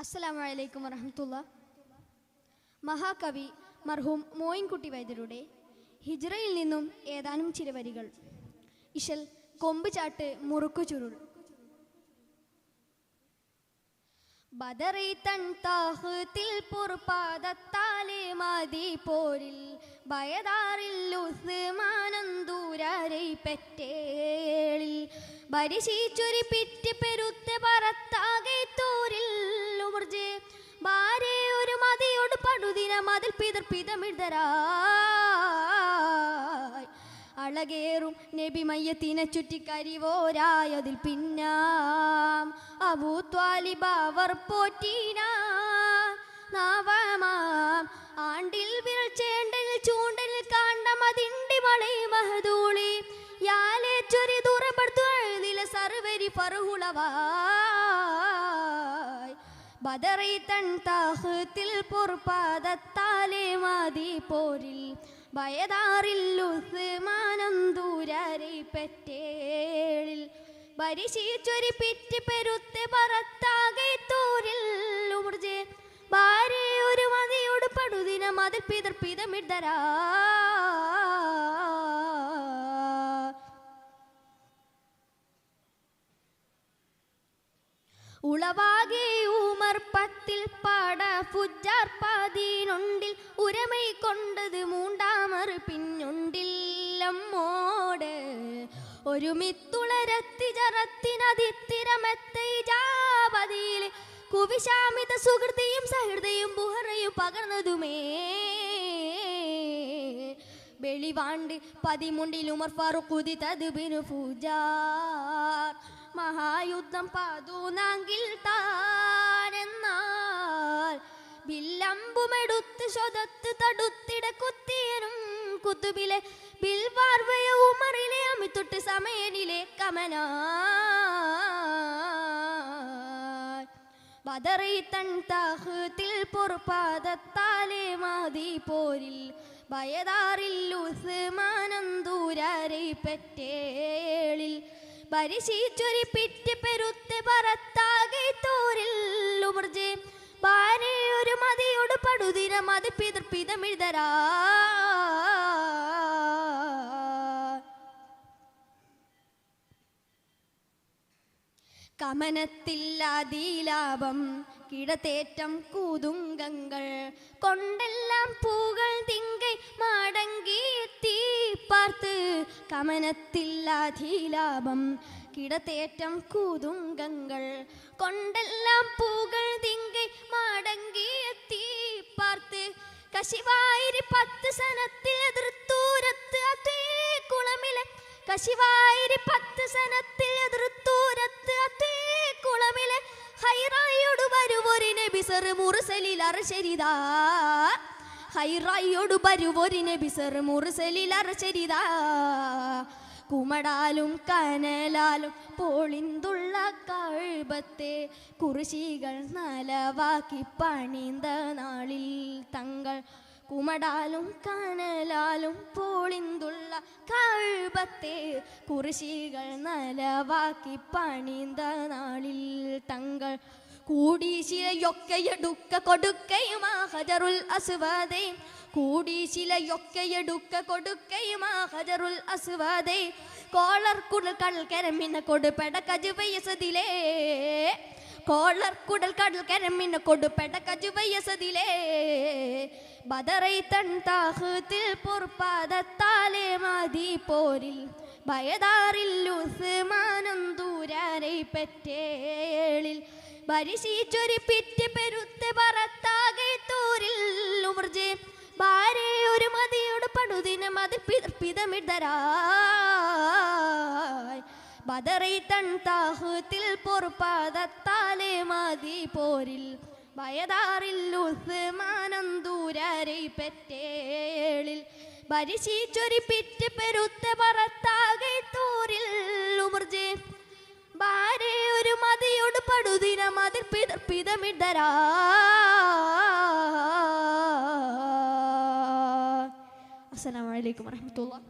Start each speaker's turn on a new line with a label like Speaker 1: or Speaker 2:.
Speaker 1: അസ്സലാമു അലൈക്കും വറഹ്മത്തുള്ളാഹി. മഹാകവി മർഹൂം മോയിൻകുട്ടി വൈദ്യരുടെ ഹിജ്റയിൽ നിന്നും ഏതാനും ചില വരികൾ. ഇശൽ കൊമ്പ് ചാട്ട് മുറുക്കു ചുരുൾ. ബദറി തൻ താഹത്തിൽ പുറപ്പാദത്താലെ മതി പോരിൽ ബയദാറിൽ ഉസ്മാനന്തൂരാരെ പെറ്റേളിൽ ബരിശീച്ചൊരു പിറ്റ് പെരുത്ത പറത്താകെ തോരിൽ ഉമർജെ ബാരെ ഒരു മതിയോട് പടുദിന മതിൽ പിതർപിതമിടരായി അളകേറും നബി മയ്യത്തിനെ ചുറ്റിക്കരിവോരായതിൽ പിന്നാം അബൂ ത്വാലിബ് അവർ പോറ്റീന നാവമാം ആണ്ടിൽ വിരൽ ചേണ്ടൽ ചൂണ്ടൽ കാണ്ട മതിണ്ടി വളി മഹദൂളി യാലെ ചൊരി ദൂരപ്പെടുത്തു എഴുതില സർവരി ഫറുഹുളവായ് ബദറി തൻ താഹത്തിൽ പൊറുപ്പാദത്താലെ മതി പോരിൽ ബയദാറിൽ ഉസ്മാനന്തൂരാരെ പെറ്റേളിൽ ബരിശീച്ചൊരു പിറ്റ് പെരുത്ത് പറത്താകെ തോരിൽ ഉമർജെ ബാരെ ഒരു മതിയോട് പടുദിന മതിൽ പിതർപിതമിടരാ ഉളവാകെ ഉമർ പത്തിൽ പാട ഫുജാർ പതിനൊണ്ടിൽ ഉരമൈ കൊണ്ടത് മൂണ്ടാമർ പിന്നുണ്ടില്ലമ്മോട് ഒരു മിത്തുളരത്തി ജറത്തിനതിത്തിരമെത്തൈജാപതിയിൽ കുവിശാമിത സുഹൃതിയും സഹൃദയും ബുഹറയും പകർന്നതുമേ വെളിവാണ്ട് പതിമുണ്ടിൽ ഉമർ ഫാറൂഖ് ഉദിതത് ബിനു ഫുജാർ മഹായുദ്ധം പതുനാങ്കിൽ താനെന്നാൽ ബില്ലമ്പുമെടുത്ത് സ്വതത്ത് തടുത്തിട കുത്തിയനും കുത്തുബിലെ ബിൽവാർവയ ഉമറിലെ അമിത്തൊട്ട് സമയനിലെ കമന ബദറി തൻ താഹത്തിൽ പൊറുപ്പാദത്താലെ മതി പോരിൽ ബയദാറിൽ ഉസ്മാനന്തൂരാരെ പെറ്റേളിൽ ബരിശീച്ചൊരു പിറ്റ് പെരുത്ത് പറത്താകെ തോരിൽ ഉമർജെ ബാരെ ഒരു മതിയോട് പടുദിന മതി പിതർപിതമിടരാ കമനത്തില്ലാതീലാപം കിടത്തേറ്റം കൂതുങ്കങ്ങൾ കൊണ്ടെല്ലാം പൂകൾ തിങ്കൈ മാടങ്കി എത്തി പാർത്ത് കമനത്തില്ലാതീലാപം കിടത്തേറ്റം കൂതുങ്കങ്ങൾ കൊണ്ടെല്ലാം പൂകൾ തിങ്കൈ മാടങ്കി എത്തി പാർത്ത് കശിവായിരി 10 സനത്തിൽ എതിർത്തൂരത്ത് അതേ കുളമിലെ കശിവായിരി 10 സനത്തിൽ എതിർത്തൂരത്ത് അതേ കുളമിലെ ഹൈറായോട് വരുവൊരു നബി സർ മുർസലിൽ അർശരിദാ ഹൈറായോട് വരുവൊരു നബി സർ മുർസലിൽ അർശരിദാ കുമടാലും കനലാലും പോളിന്തുള്ള കഴുപത്തെ കുറിശികൾ നലവാക്കി പണിന്ത നാളിൽ തങ്ങൾ കുമടാലും കനലാലും പോളിന്തുള്ള കഴുപത്തെ കുറിശികൾ നലവാക്കി പണിന്ത നാളിൽ തങ്ങൾ കൂടിശിലയൊക്കെയെടുക്ക കൊടുക്കയുമാ ഹജറുൽ അസ്വദേ കൂടിശിലയൊക്കെയെടുക്ക കൊടുക്കയുമാ ഹജറുൽ അസ്വദേ കോളർ കുടൽ കടൽ കരമിന കൊടുപെട കജുവയസതിലേ കോളർ കുടൽ കടൽ കരമിന കൊടുപെട കജുവയസതിലേ ബദറൈ തൻ താഹത്തിൽ പൊറുപ്പാദത്താലെ മതി പോരിൽ ബയദാറിൽ ഉസ്മാനന്തൂരാരെ പെറ്റേളിൽ ബരിശീച്ചൊരു പിറ്റ് പെരുത്ത് പറത്താകെ തോരിൽ ഉമർജെ ബാരെ ഒരു മതിയോട് പടുദിന മതി പിതർപിതമിടരാ ബദറി തൻ താഹത്തിൽ പൊറുപ്പാദത്താലെ മതി പോരിൽ ബയദാറിൽ ഉസ്മാനന്തൂരാരെ പെറ്റേളിൽ ബരിശീച്ചൊരു പിറ്റ് പെരുത്ത് പറത്താകെ തോരിൽ ഉമർജെ ബാരെ ഒരു മതിയോട് പടുദിന മതിൽ പിതർപിതമിടരാ. അസ്സലാമു അലൈക്കും വറഹ്മത്തുള്ളാഹി.